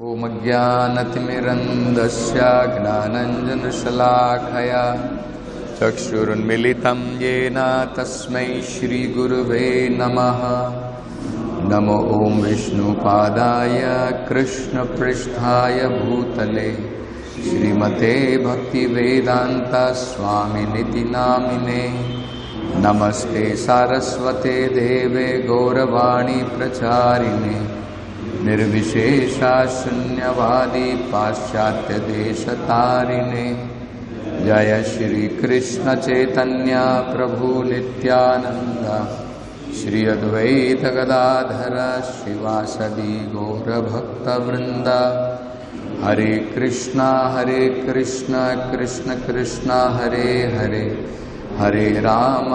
ओम ज्ञानतिमिरन्धस्य ज्ञानाञ्जनशलाखया चक्षुरुन्मिलितं येन तस्मै श्रीगुरुवे नमः। नमो ओम विष्णुपादाय कृष्णपृष्ठाय भूतले श्रीमते भक्तिवेदांत स्वामिनिति नामिने। नमस्ते सारस्वते देवे गौरवाणी प्रचारिणे निर्विशेषा शून्यवादी पाश्चात्य देशतारिणे। जय श्री कृष्ण चैतन्य प्रभु नित्यानंद श्री अद्वैत गदाधर शिवासदि गौर भक्त वृंद। हरे कृष्ण कृष्ण कृष्ण हरे हरे, हरे Ram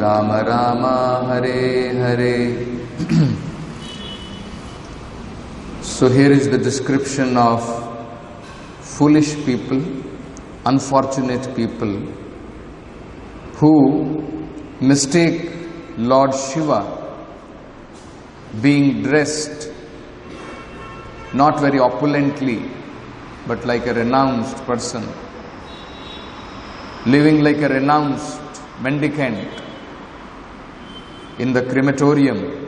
Ram Ram Hare Hare. So here is the description of foolish people, unfortunate people who mistake Lord Shiva being dressed not very opulently but like a renounced person, living like a renounced mendicant in the crematorium.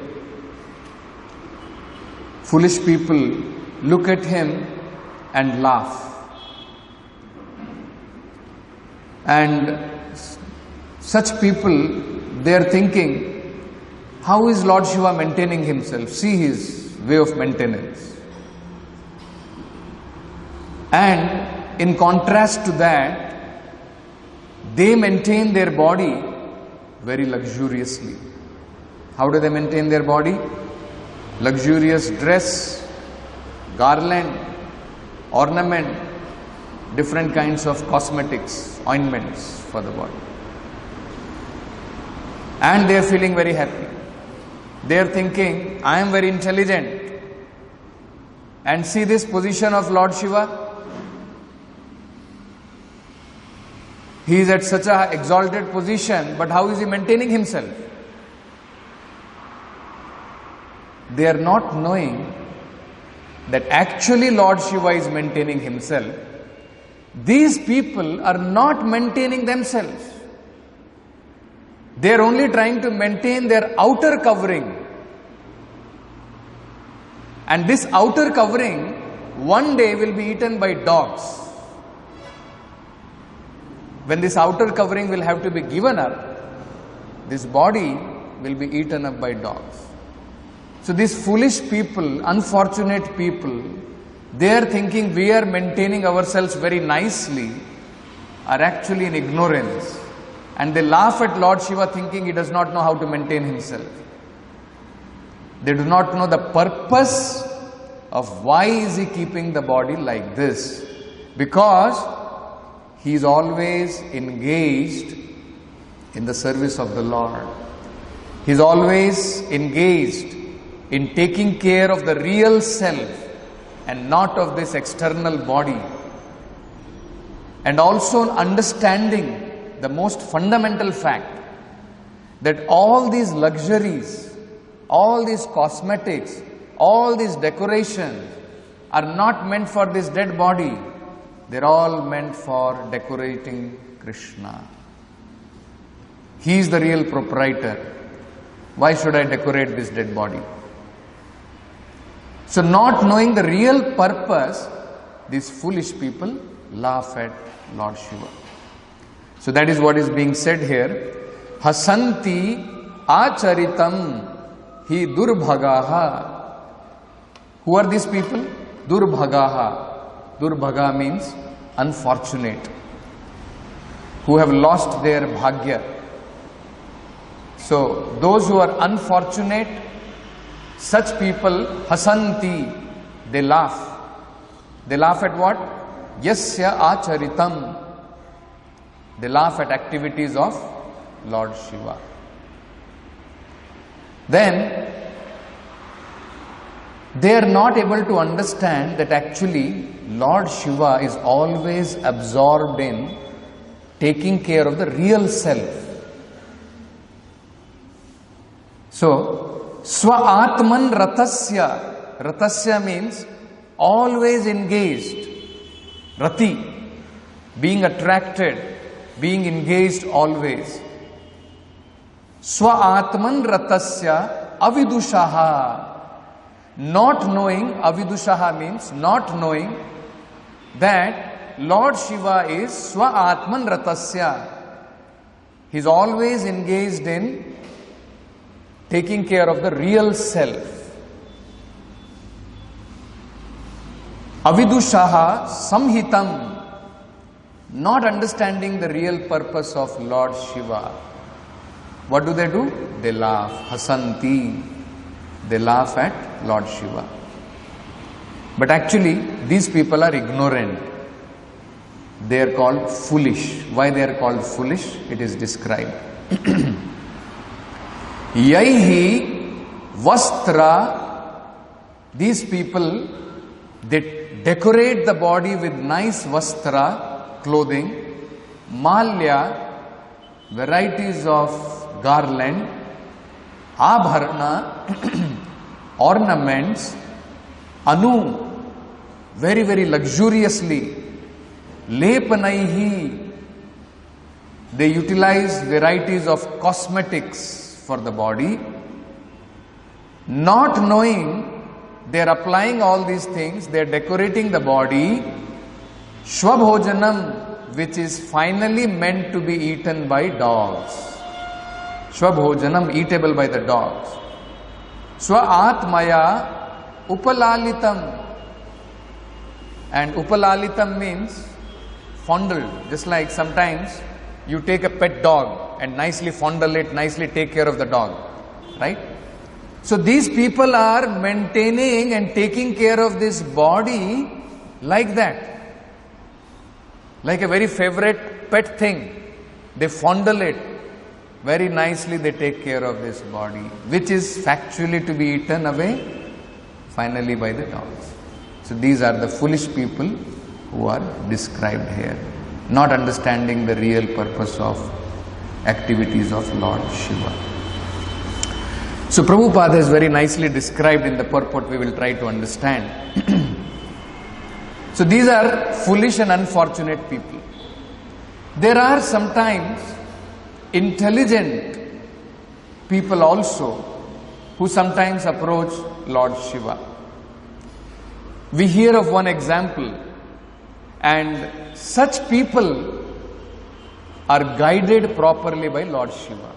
Foolish people look at him and laugh. And such people, they are thinking, how is Lord Shiva maintaining himself? See his way of maintenance. And in contrast to that, they maintain their body very luxuriously. How do they maintain their body? Luxurious dress, garland, ornament, different kinds of cosmetics, ointments for the body. And they are feeling very happy. They are thinking, I am very intelligent. And see this position of Lord Shiva. He is at such an exalted position, but how is he maintaining himself? They are not knowing that actually Lord Shiva is maintaining himself. These people are not maintaining themselves. They are only trying to maintain their outer covering. And this outer covering one day will be eaten by dogs. When this outer covering will have to be given up, this body will be eaten up by dogs. So these foolish people, unfortunate people, they are thinking we are maintaining ourselves very nicely, are actually in ignorance. And they laugh at Lord Shiva thinking he does not know how to maintain himself. They do not know the purpose of why is he keeping the body like this. Because he is always engaged in the service of the Lord. He is always engaged in taking care of the real self and not of this external body. And also understanding the most fundamental fact that all these luxuries, all these cosmetics, all these decorations are not meant for this dead body. They're all meant for decorating Krishna. He is the real proprietor. Why should I decorate this dead body? So not knowing the real purpose, these foolish people laugh at Lord Shiva. So that is what is being said here. Hasanti acharitam hi durbhagaha. Who are these people? Durbhagaha. Durbhaga means unfortunate, who have lost their bhagya. So those who are unfortunate, such people, hasanti, they laugh. They laugh at what? Yasya acharitam. They laugh at activities of Lord Shiva. Then they are not able to understand that actually Lord Shiva is always absorbed in taking care of the real self. So, Swa Atman Ratasya Ratasya means always engaged. Rati, being attracted, being engaged always. Swa Atman Ratasya Avidushaha. Not knowing, Avidushaha means not knowing that Lord Shiva is Swa Atman Ratasya. He is always engaged in taking care of the real self. Avidushaha Samhitam, not understanding the real purpose of Lord Shiva. What do? They laugh. Hasanti. They laugh at Lord Shiva. But actually, these people are ignorant. They are called foolish. Why they are called foolish? It is described. Yaihi Vastra. These people, they decorate the body with nice Vastra, clothing, Malya, varieties of garland, Abharana, ornaments, Anu, very, very luxuriously, Lepanaihi, they utilize varieties of cosmetics for the body, not knowing they are applying all these things, they are decorating the body, Shvabhojanam, which is finally meant to be eaten by dogs. Shvabhojanam, eatable by the dogs. Swa Atmaya Upalalitam. And Upalalitam means fondled. Just like sometimes you take a pet dog and nicely fondle it, nicely take care of the dog. Right? So these people are maintaining and taking care of this body like that. Like a very favorite pet thing. They fondle it. Very nicely they take care of this body, which is factually to be eaten away finally by the dogs. So these are the foolish people who are described here, not understanding the real purpose of activities of Lord Shiva. So Prabhupada has very nicely described in the purport, we will try to understand. So these are foolish and unfortunate people. There are sometimes intelligent people also who sometimes approach Lord Shiva. We hear of one example, and such people are guided properly by Lord Shiva.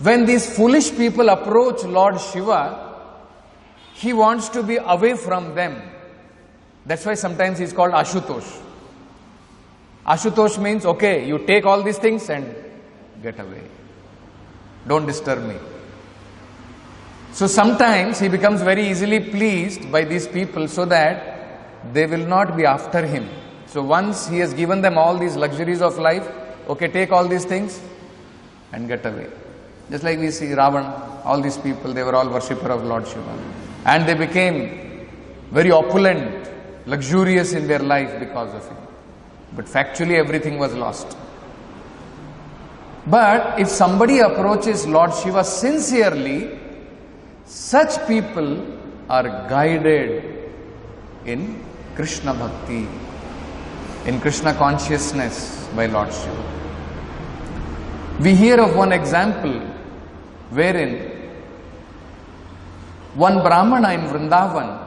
When these foolish people approach Lord Shiva, he wants to be away from them. That's why sometimes he is called Ashutosh. Ashutosh means, okay, you take all these things and get away. Don't disturb me. So sometimes he becomes very easily pleased by these people so that they will not be after him. So once he has given them all these luxuries of life, okay, take all these things and get away. Just like we see Ravan, all these people, they were all worshipper of Lord Shiva. And they became very opulent, luxurious in their life because of him. But factually everything was lost. But if somebody approaches Lord Shiva sincerely, such people are guided in Krishna Bhakti, in Krishna consciousness by Lord Shiva. We hear of one example wherein one Brahmana in Vrindavan,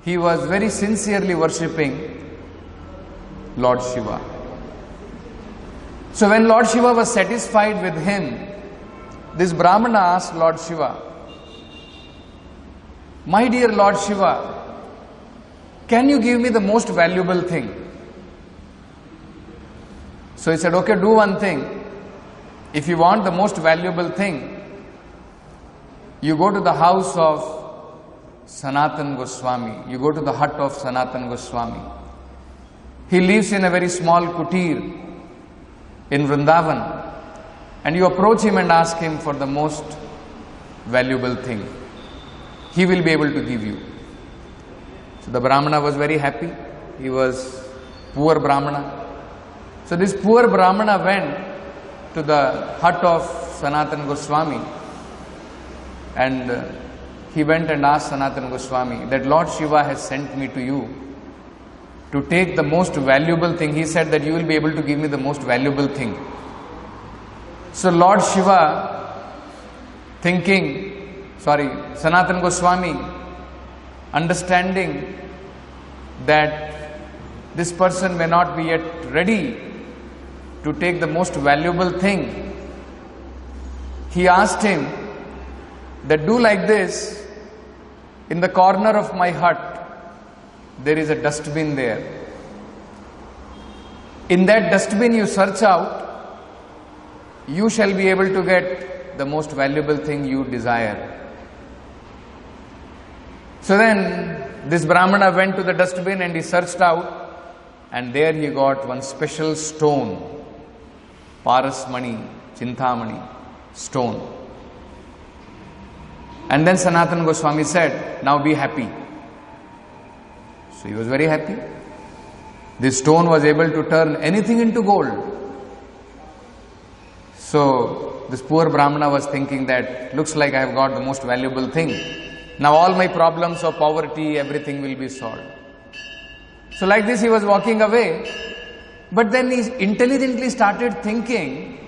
he was very sincerely worshipping Lord Shiva. So when Lord Shiva was satisfied with him, this Brahmana asked Lord Shiva, "My dear Lord Shiva, can you give me the most valuable thing?" So he said, "Okay, do one thing. If you want the most valuable thing, you go to the house of Sanatan Goswami. You go to the hut of Sanatan Goswami. He lives in a very small kutir in Vrindavan, and you approach him and ask him for the most valuable thing. He will be able to give you." So the Brahmana was very happy. He was poor Brahmana. So this poor Brahmana went to the hut of Sanatan Goswami, and he went and asked Sanatana Goswami that Lord Shiva has sent me to you to take the most valuable thing. He said that you will be able to give me the most valuable thing. So Lord Shiva Sanatana Goswami understanding that this person may not be yet ready to take the most valuable thing, he asked him that do like this, in the corner of my hut there is a dustbin there. In that dustbin you search out, you shall be able to get the most valuable thing you desire. So then this Brahmana went to the dustbin and he searched out, and there he got one special stone, Parasmani, Chintamani stone. And then Sanatana Goswami said, now be happy. So he was very happy. This stone was able to turn anything into gold. So this poor Brahmana was thinking that, looks like I have got the most valuable thing. Now all my problems of poverty, everything will be solved. So like this he was walking away, but then he intelligently started thinking,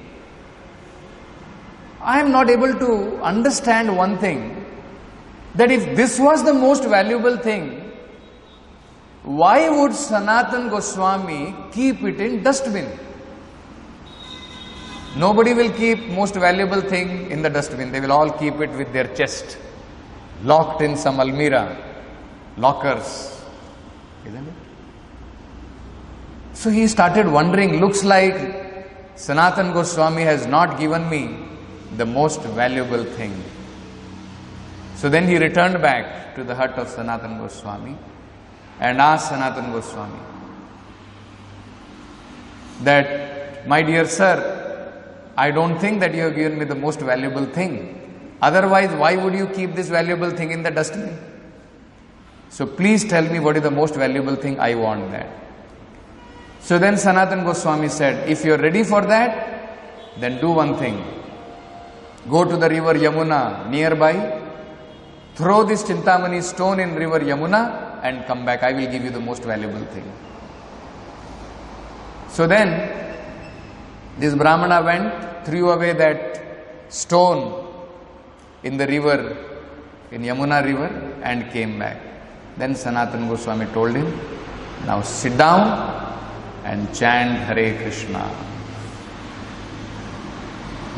I am not able to understand one thing, that if this was the most valuable thing, why would Sanatana Goswami keep it in dustbin? Nobody will keep most valuable thing in the dustbin. They will all keep it with their chest, locked in some almirah, lockers, isn't it? So he started wondering, looks like Sanatana Goswami has not given me the most valuable thing. So then he returned back to the hut of Sanatana Goswami and asked Sanatana Goswami that, my dear sir, I don't think that you have given me the most valuable thing. Otherwise, why would you keep this valuable thing in the dustbin? So please tell me what is the most valuable thing, I want that. So then Sanatana Goswami said, if you are ready for that, then do one thing. Go to the river Yamuna nearby, throw this Chintamani stone in river Yamuna and come back. I will give you the most valuable thing. So then this Brahmana went, threw away that stone in the river, in Yamuna river, and came back. Then Sanatana Goswami told him, now sit down and chant Hare Krishna.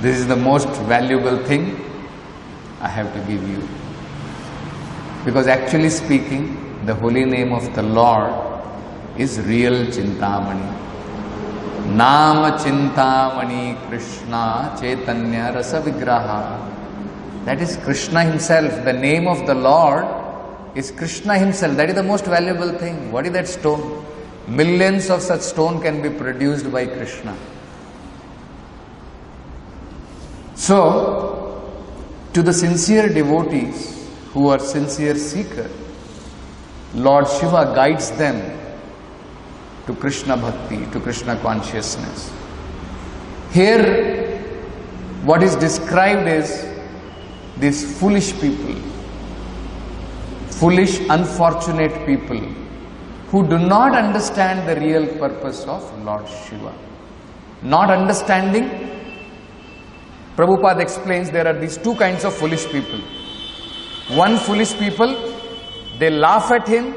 This is the most valuable thing I have to give you. Because actually speaking, the holy name of the Lord is real Chintamani. Nama Chintamani Krishna Chaitanya Rasa Vigraha. That is Krishna himself. The name of the Lord is Krishna himself. That is the most valuable thing. What is that stone? Millions of such stone can be produced by Krishna. So, to the sincere devotees who are sincere seekers, Lord Shiva guides them to Krishna Bhakti, to Krishna consciousness. Here, what is described is these foolish people, foolish, unfortunate people who do not understand the real purpose of Lord Shiva. Not understanding, Prabhupada explains there are these two kinds of foolish people. One foolish people, they laugh at him,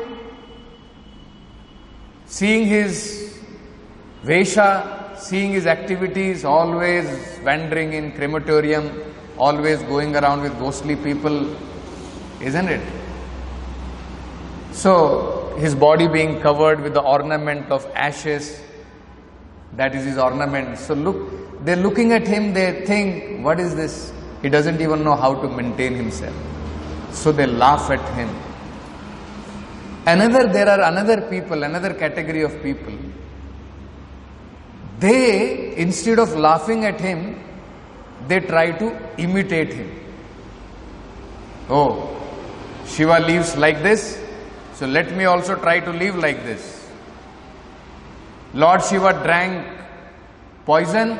seeing his Vesha, seeing his activities, always wandering in crematorium, always going around with ghostly people, isn't it? So, his body being covered with the ornament of ashes, that is his ornament. So look, they're looking at him, they think, what is this? He doesn't even know how to maintain himself. So they laugh at him. There are another category of people. They, instead of laughing at him, they try to imitate him. Oh, Shiva lives like this, so let me also try to live like this. Lord Shiva drank poison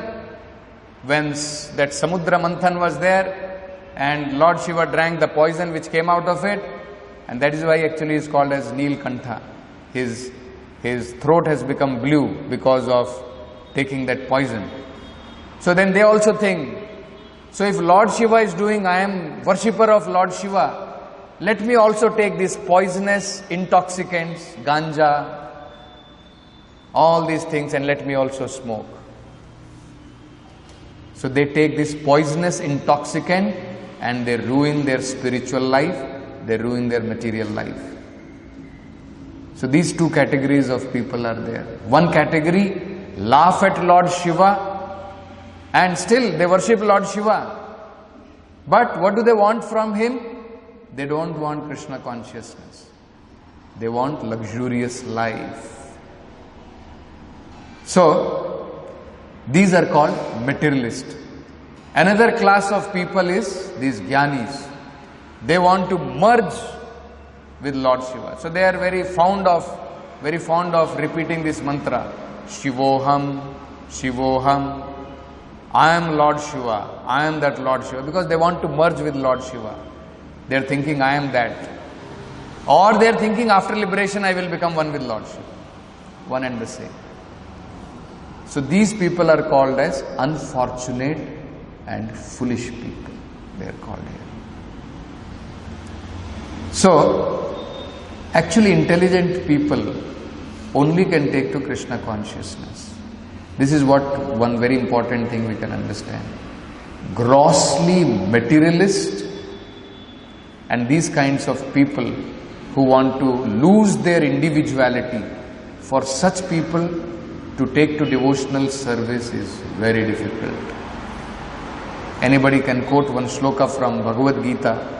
when that Samudra Manthan was there, and Lord Shiva drank the poison which came out of it, and that is why actually he is called as Neelkantha. His throat has become blue because of taking that poison. So then they also think, so if Lord Shiva is doing, I am worshipper of Lord Shiva, let me also take these poisonous intoxicants, ganja, all these things, and let me also smoke. So they take this poisonous intoxicant and they ruin their spiritual life, they ruin their material life. So these two categories of people are there. One category laugh at Lord Shiva and still they worship Lord Shiva. But what do they want from him? They don't want Krishna consciousness. They want luxurious life. So these are called materialists. Another class of people is these jnanis. They want to merge with Lord Shiva. So they are very fond of repeating this mantra. Shivoham, Shivoham. I am Lord Shiva. I am that Lord Shiva. Because they want to merge with Lord Shiva. They are thinking I am that. Or they are thinking after liberation I will become one with Lord Shiva. One and the same. So these people are called as unfortunate and foolish people. They are called here. So, actually intelligent people only can take to Krishna consciousness. This is what one very important thing we can understand. Grossly materialist and these kinds of people who want to lose their individuality, for such people to take to devotional service is very difficult. Anybody can quote one shloka from Bhagavad Gita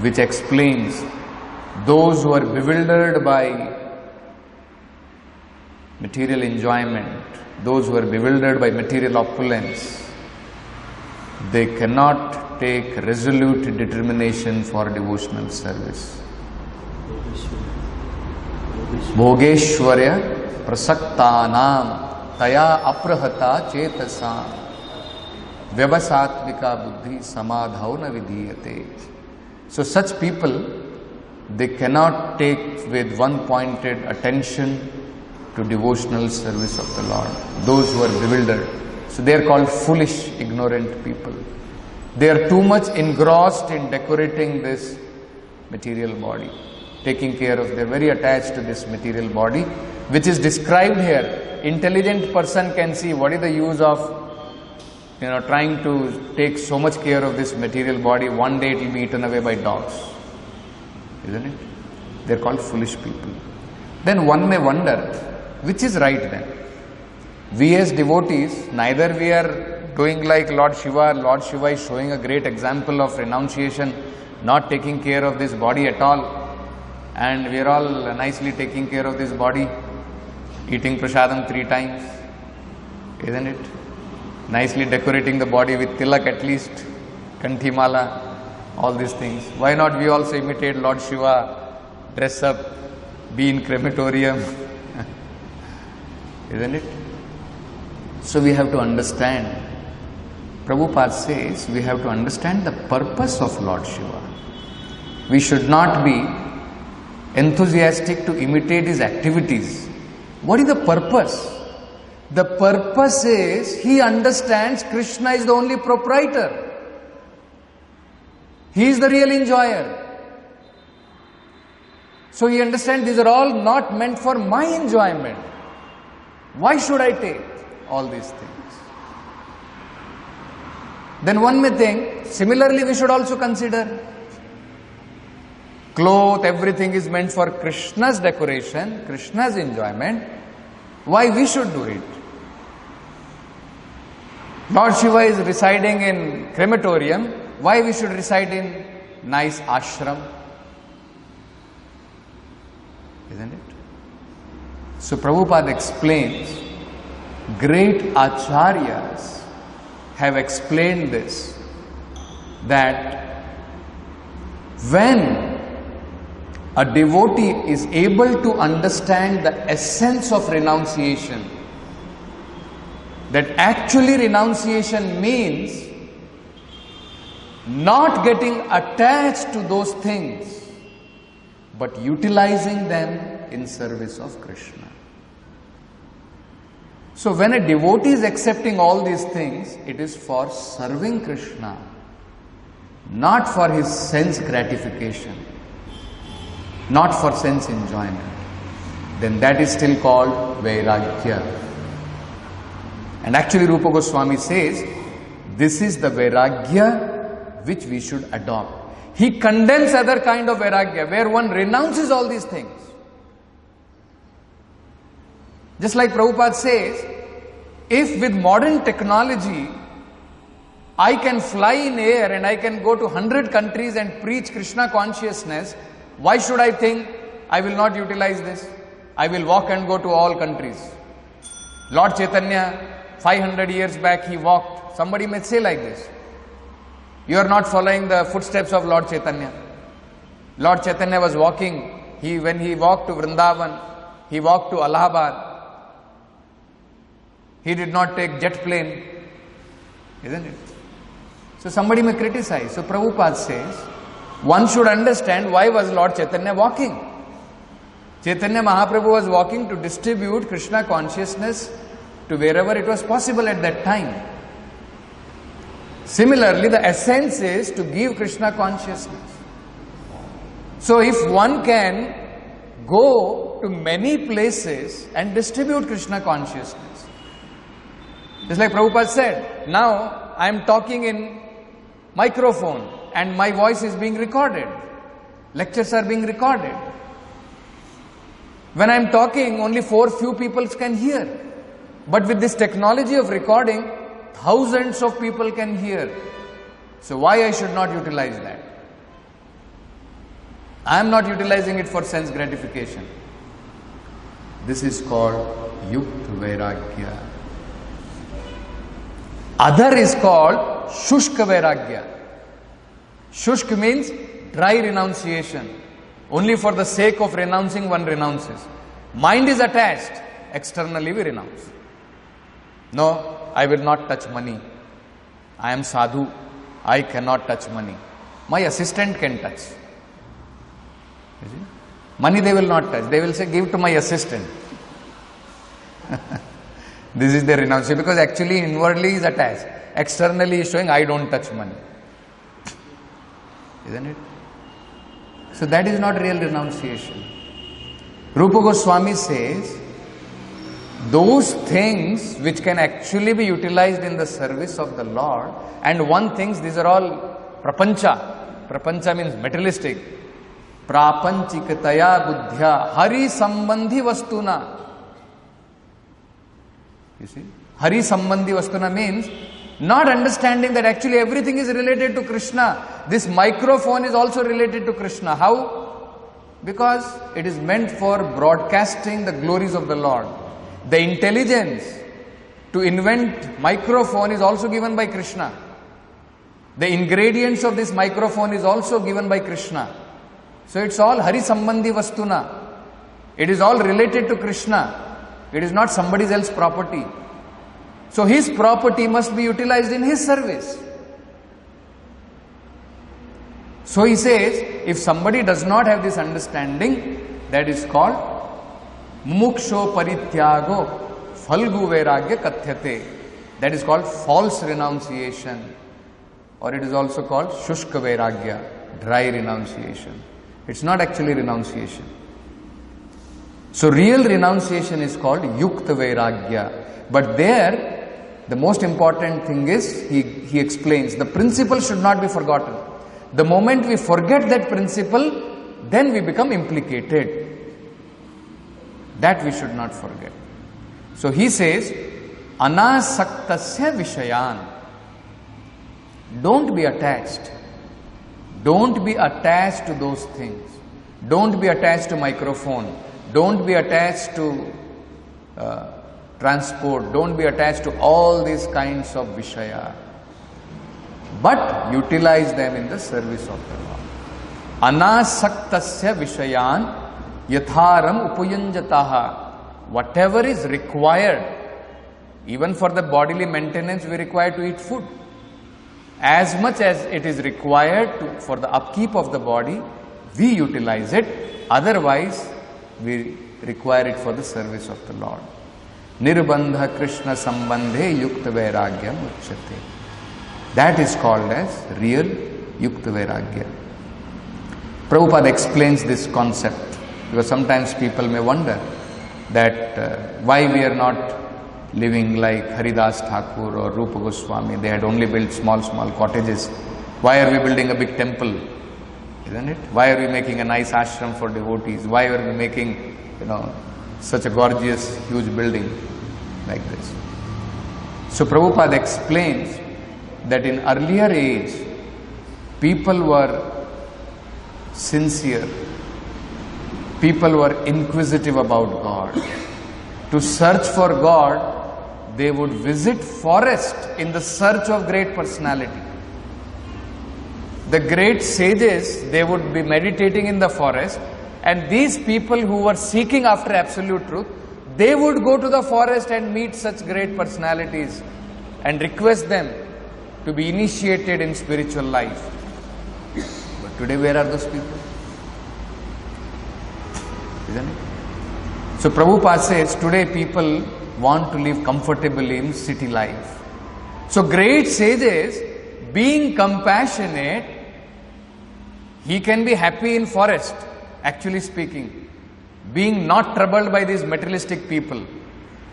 which explains those who are bewildered by material enjoyment, those who are bewildered by material opulence, they cannot take resolute determination for devotional service. Bhogeshwarya prasaktanam taya aprahata chetasam vyavasatmika buddhi samadhau na vidhiyate. So such people, they cannot take with one-pointed attention to devotional service of the Lord. Those who are bewildered. So they are called foolish, ignorant people. They are too much engrossed in decorating this material body, taking care of, they are very attached to this material body, which is described here. Intelligent person can see what is the use of trying to take so much care of this material body. One day it will be eaten away by dogs. Isn't it? They are called foolish people. Then one may wonder, which is right then? We as devotees, neither we are doing like Lord Shiva. Lord Shiva is showing a great example of renunciation, not taking care of this body at all. And we are all nicely taking care of this body, eating prasadam 3 times. Isn't it? Nicely decorating the body with tilak at least, kanthimala, all these things. Why not we also imitate Lord Shiva, dress up, be in crematorium? Isn't it? So we have to understand. Prabhupada says we have to understand the purpose of Lord Shiva. We should not be enthusiastic to imitate his activities. What is the purpose? The purpose is he understands Krishna is the only proprietor. He is the real enjoyer. So he understands these are all not meant for my enjoyment. Why should I take all these things? Then one may think, similarly we should also consider cloth, everything is meant for Krishna's decoration, Krishna's enjoyment. Why we should do it? Lord Shiva is residing in crematorium. Why we should reside in nice ashram? Isn't it? So Prabhupada explains, great acharyas have explained this, that when a devotee is able to understand the essence of renunciation, that actually renunciation means not getting attached to those things, but utilizing them in service of Krishna. So when a devotee is accepting all these things, it is for serving Krishna, not for his sense gratification, not for sense enjoyment. Then that is still called Vairagya. And actually Rupa Goswami says, this is the Vairagya which we should adopt. He condemns other kind of Vairagya, where one renounces all these things. Just like Prabhupada says, if with modern technology, I can fly in air and I can go to 100 countries and preach Krishna consciousness, why should I think I will not utilize this? I will walk and go to all countries. Lord Chaitanya, 500 years back he walked. Somebody may say like this, you are not following the footsteps of Lord Chaitanya. Lord Chaitanya was walking, when he walked to Vrindavan, he walked to Allahabad. He did not take jet plane, isn't it? So somebody may criticize. So Prabhupada says, one should understand why was Lord Chaitanya walking. Chaitanya Mahaprabhu was walking to distribute Krishna consciousness to wherever it was possible at that time. Similarly, the essence is to give Krishna consciousness. So if one can go to many places and distribute Krishna consciousness, just like Prabhupada said, now I am talking in microphone and my voice is being recorded. Lectures are being recorded. When I am talking, only few people can hear. But with this technology of recording, thousands of people can hear. So why I should not utilize that? I am not utilizing it for sense gratification. This is called Yukta Vairagya. Other is called Shushka Vairagya. Shushka means dry renunciation. Only for the sake of renouncing one renounces. Mind is attached, externally we renounce. No, I will not touch money. I am sadhu, I cannot touch money. My assistant can touch. You see? Money they will not touch. They will say, give to my assistant. This is their renunciation, because actually inwardly is attached. Externally is showing, I don't touch money. Isn't it? So that is not real renunciation. Rupa Goswami says, those things which can actually be utilized in the service of the Lord, and one things, these are all prapancha. Prapancha means materialistic. Prapanchikataya buddhya hari sambandhi vastuna. You see, hari sambandhi vastuna means not understanding that actually everything is related to Krishna. This microphone is also related to Krishna. How? Because it is meant for broadcasting the glories of the Lord. The intelligence to invent microphone is also given by Krishna. The ingredients of this microphone is also given by Krishna. So it's all hari sambandhi vastuna. It is all related to Krishna. It is not somebody else's property. So his property must be utilized in his service. So he says, if somebody does not have this understanding, that is called mumuksho parityago falgu vairagya kathyate. That is called false renunciation. Or it is also called shushka vairagya, dry renunciation. It's not actually renunciation. So real renunciation is called yukta vairagya. But there, the most important thing is, he explains, the principle should not be forgotten. The moment we forget that principle, then we become implicated. That we should not forget. So he says, anasaktasya vishayan. Don't be attached. Don't be attached to those things. Don't be attached to microphone. Don't be attached to transport. Don't be attached to all these kinds of vishaya. But utilize them in the service of the Lord. Anasaktasya vishayan yatharam upayanjataha. Whatever is required, even for the bodily maintenance, we require to eat food. as much as it is required for the upkeep of the body, we utilize it. Otherwise, we require it for the service of the Lord. Nirbandha Krishna Sambandhe Yukta Vairagyam Uchyate. That is called as real Yukta Vairagya. Prabhupada explains this concept because sometimes people may wonder that why we are not living like Haridas Thakur or Rupa Goswami. They had only built small cottages. Why are we building a big temple? Isn't it? Why are we making a nice ashram for devotees? Why are we making, such a gorgeous, huge building like this? So Prabhupada explains that in earlier age, people were sincere. People were inquisitive about God. To search for God, they would visit forest in the search of great personality. The great sages, they would be meditating in the forest, and these people who were seeking after absolute truth, they would go to the forest and meet such great personalities and request them to be initiated in spiritual life. But today, where are those people? Isn't it? So Prabhupada says, today people want to live comfortably in city life. So great sages, being compassionate, he can be happy in forest, actually speaking, being not troubled by these materialistic people.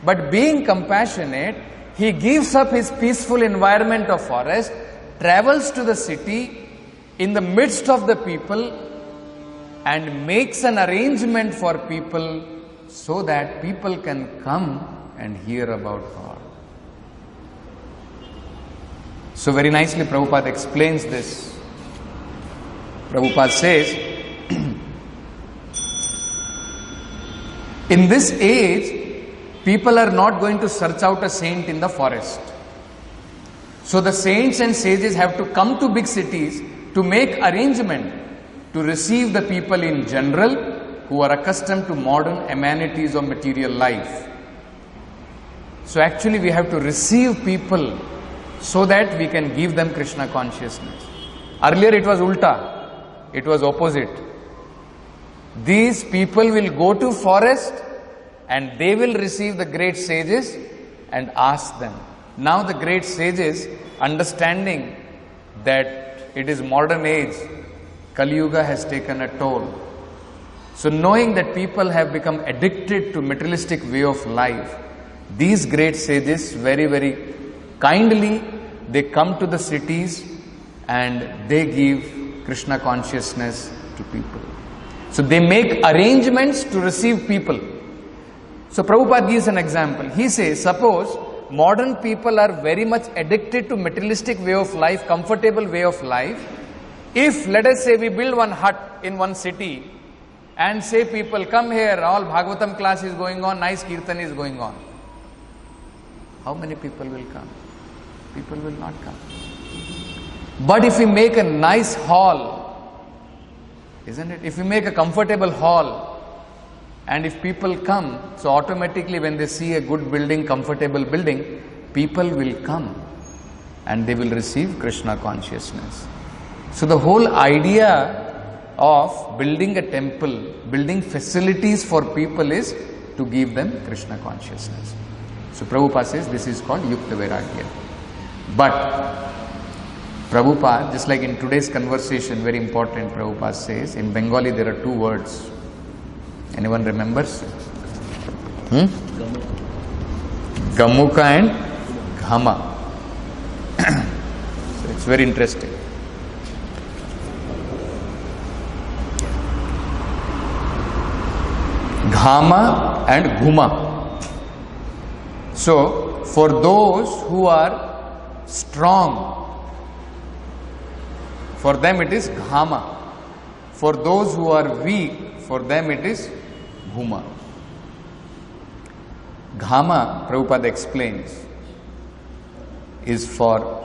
But being compassionate, he gives up his peaceful environment of forest, travels to the city, in the midst of the people, and makes an arrangement for people so that people can come and hear about God. So very nicely Prabhupada explains this. Prabhupada says, in this age, people are not going to search out a saint in the forest. So the saints and sages have to come to big cities to make arrangement to receive the people in general who are accustomed to modern amenities of material life. So actually we have to receive people so that we can give them Krishna consciousness. Earlier it was ulta. It was opposite. These people will go to forest and they will receive the great sages and ask them. Now the great sages, understanding that it is modern age, Kali Yuga has taken a toll. So knowing that people have become addicted to materialistic way of life, these great sages very, very kindly, they come to the cities and they give Krishna consciousness to people. So they make arrangements to receive people. So Prabhupada gives an example. He says, suppose modern people are very much addicted to materialistic way of life, comfortable way of life. If, let us say, we build one hut in one city and say people, come here, all Bhagavatam class is going on, nice Kirtan is going on. How many people will come? People will not come. But if we make a nice hall, isn't it? If we make a comfortable hall and if people come, so automatically when they see a good building, comfortable building, people will come and they will receive Krishna consciousness. So the whole idea of building a temple, building facilities for people is to give them Krishna consciousness. So Prabhupada says this is called Yukta Vairagya. But Prabhupada, just like in today's conversation, very important, Prabhupada says, in Bengali there are two words. Anyone remembers? Gamuka and Ghama. So it's very interesting. Ghama and Ghuma. So, for those who are strong, for them it is Ghama. For those who are weak, for them it is Ghuma. Ghama, Prabhupada explains, is for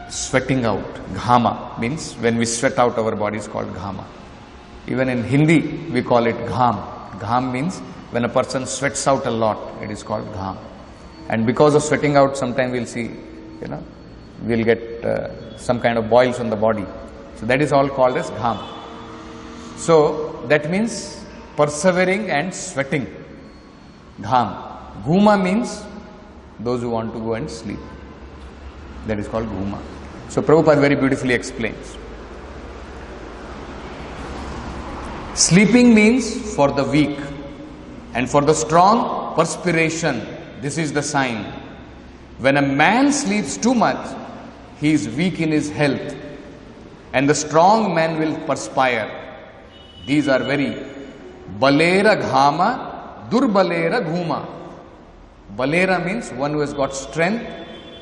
sweating out. Ghama means when we sweat out our body is called Ghama. Even in Hindi we call it Gham. Gham means when a person sweats out a lot, it is called Gham. And because of sweating out, sometimes we'll see, we'll get some kind of boils on the body. So that is all called as gham. So that means persevering and sweating. Gham. Ghuma means those who want to go and sleep. That is called ghuma. So Prabhupada very beautifully explains. Sleeping means for the weak, and for the strong, perspiration. This is the sign. When a man sleeps too much, he is weak in his health, and the strong man will perspire. These are very balera ghama, durbalera ghuma. Balera means one who has got strength,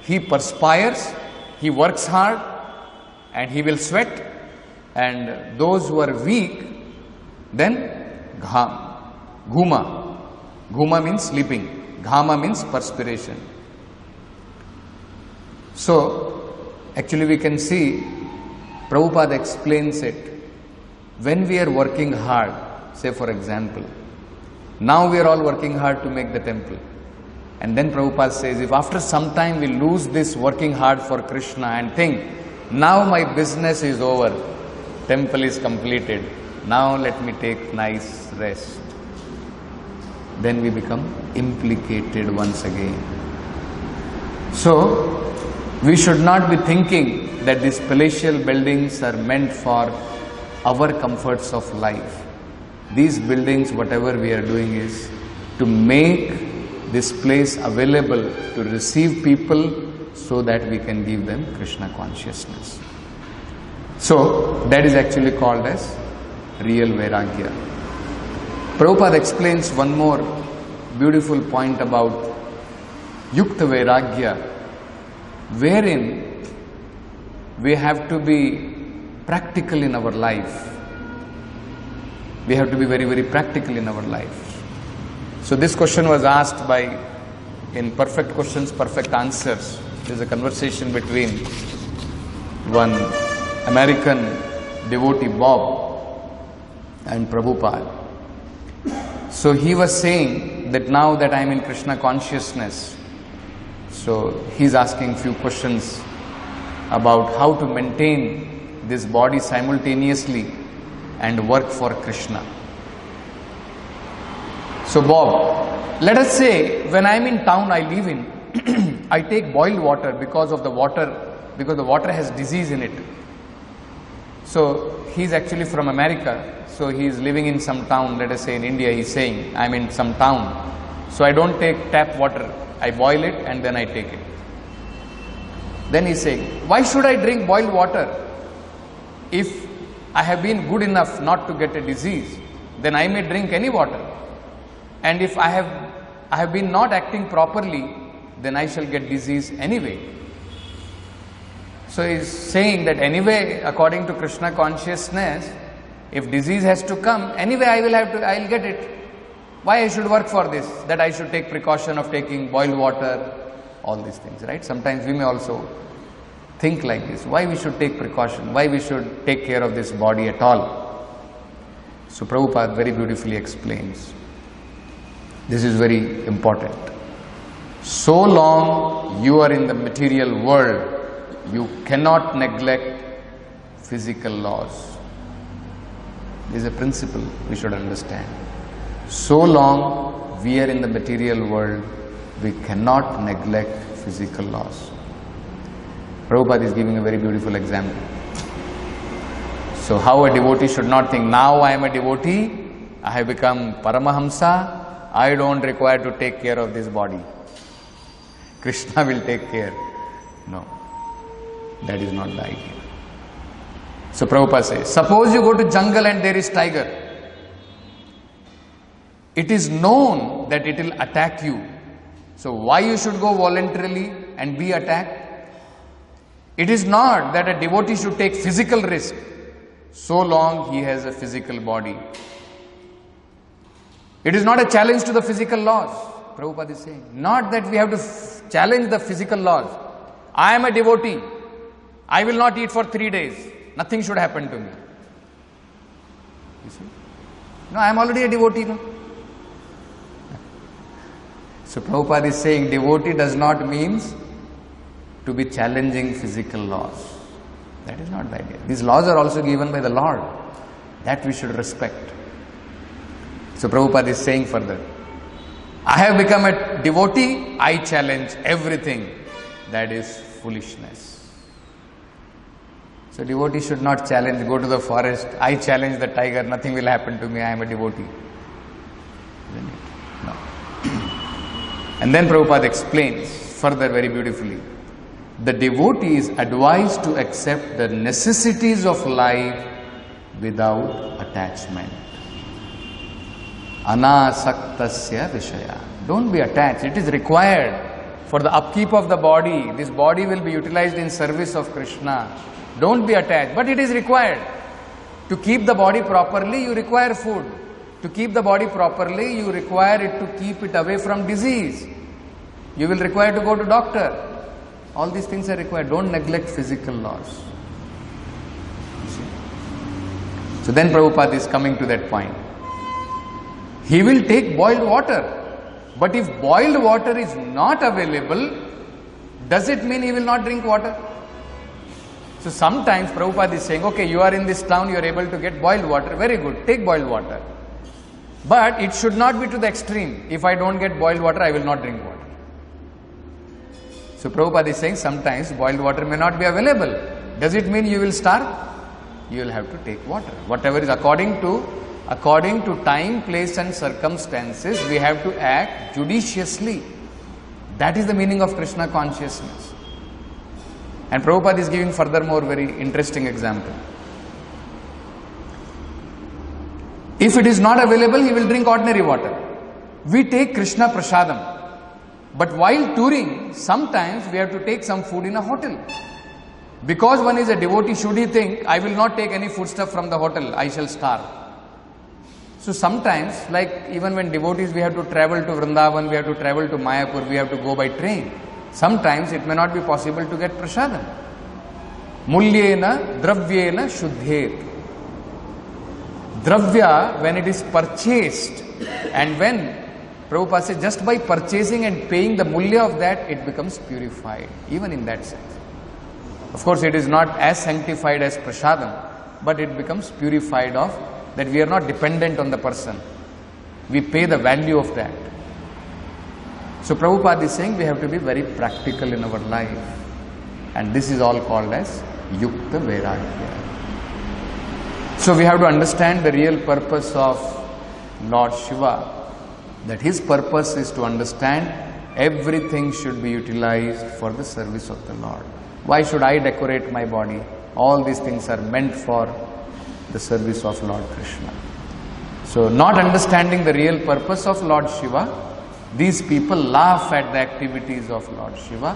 he perspires, he works hard, and he will sweat. And those who are weak, then ghuma. Ghuma means sleeping. Ghama means perspiration. So, actually we can see, Prabhupada explains it. When we are working hard, say for example, now we are all working hard to make the temple. And then Prabhupada says, if after some time we lose this working hard for Krishna and think, now my business is over, temple is completed, now let me take nice rest. Then we become implicated once again. So, we should not be thinking that these palatial buildings are meant for our comforts of life. These buildings, whatever we are doing is to make this place available to receive people so that we can give them Krishna consciousness. So, that is actually called as real Vairagya. Prabhupada explains one more beautiful point about Yukta Vairagya, wherein we have to be practical in our life. We have to be very, very practical in our life. So this question was asked by, in Perfect Questions, Perfect Answers, there is a conversation between one American devotee, Bob, and Prabhupada. So he was saying that now that I am in Krishna consciousness, so he is asking few questions about how to maintain this body simultaneously and work for Krishna. So Bob, let us say when I am in town I live in, I take boiled water because the water has disease in it. So he is actually from America. So he is living in some town, let us say in India, he is saying, I am in some town. So I don't take tap water, I boil it and then I take it. Then he is saying, why should I drink boiled water? If I have been good enough not to get a disease, then I may drink any water. And if I have been not acting properly, then I shall get disease anyway. So he is saying that anyway, according to Krishna consciousness, if disease has to come, anyway I will get it. Why I should work for this? That I should take precaution of taking boiled water, all these things, right? Sometimes we may also think like this. Why we should take precaution? Why we should take care of this body at all? So Prabhupada very beautifully explains. This is very important. So long you are in the material world, you cannot neglect physical laws. This is a principle we should understand. So long we are in the material world, we cannot neglect physical laws. Prabhupada is giving a very beautiful example. So how a devotee should not think, now I am a devotee, I have become Paramahamsa, I don't require to take care of this body. Krishna will take care. No, that is not the idea. So Prabhupada says, suppose you go to jungle and there is tiger. It is known that it will attack you. So why you should go voluntarily and be attacked? It is not that a devotee should take physical risk so long he has a physical body. It is not a challenge to the physical laws. Prabhupada is saying, not that we have to challenge the physical laws. I am a devotee. I will not eat for 3 days. Nothing should happen to me. You see? No, I am already a devotee. No? So Prabhupada is saying devotee does not mean to be challenging physical laws. That is not the idea. These laws are also given by the Lord. That we should respect. So Prabhupada is saying further, I have become a devotee, I challenge everything that is foolishness. So devotee should not challenge, go to the forest, I challenge the tiger, nothing will happen to me, I am a devotee. No. And then Prabhupada explains further very beautifully. The devotee is advised to accept the necessities of life without attachment. Anasaktasya vishaya. Don't be attached. It is required for the upkeep of the body. This body will be utilized in service of Krishna. Don't be attached. But it is required. To keep the body properly, you require food. To keep the body properly, you require it to keep it away from disease. You will require to go to doctor. All these things are required. Don't neglect physical laws. So then Prabhupada is coming to that point. He will take boiled water. But if boiled water is not available, does it mean he will not drink water? So sometimes Prabhupada is saying, okay, you are in this town, you are able to get boiled water. Very good, take boiled water. But it should not be to the extreme. If I don't get boiled water, I will not drink water. So Prabhupada is saying sometimes boiled water may not be available. Does it mean you will starve? You will have to take water. Whatever is according to time, place and circumstances, we have to act judiciously. That is the meaning of Krishna consciousness. And Prabhupada is giving furthermore very interesting example. If it is not available, he will drink ordinary water. We take Krishna prasadam. But while touring, sometimes we have to take some food in a hotel. Because one is a devotee, should he think, I will not take any foodstuff from the hotel, I shall starve. So sometimes, like even when devotees, we have to travel to Vrindavan, we have to travel to Mayapur, we have to go by train. Sometimes it may not be possible to get prasadam. Mulyena dravyena shuddhet. Dravya, when it is purchased, and when Prabhupada says just by purchasing and paying the mulya of that, it becomes purified, even in that sense. Of course, it is not as sanctified as prasadam, but it becomes purified of that we are not dependent on the person. We pay the value of that. So Prabhupada is saying we have to be very practical in our life. And this is all called as Yukta Vairagya. So we have to understand the real purpose of Lord Shiva. That his purpose is to understand everything should be utilized for the service of the Lord. Why should I decorate my body? All these things are meant for the service of Lord Krishna. So not understanding the real purpose of Lord Shiva, these people laugh at the activities of Lord Shiva,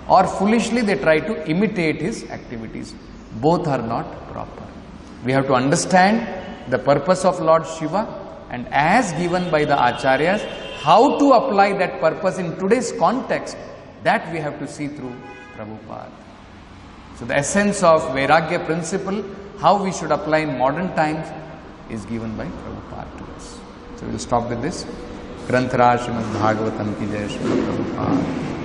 or foolishly they try to imitate his activities. Both are not proper. We have to understand the purpose of Lord Shiva, and as given by the Acharyas, how to apply that purpose in today's context, that we have to see through Prabhupada. So the essence of Vairagya principle, how we should apply in modern times, is given by Prabhupada to us. So we will stop with this. Granthara Srimad Bhagavatam ki jai, Srila Prabhupada.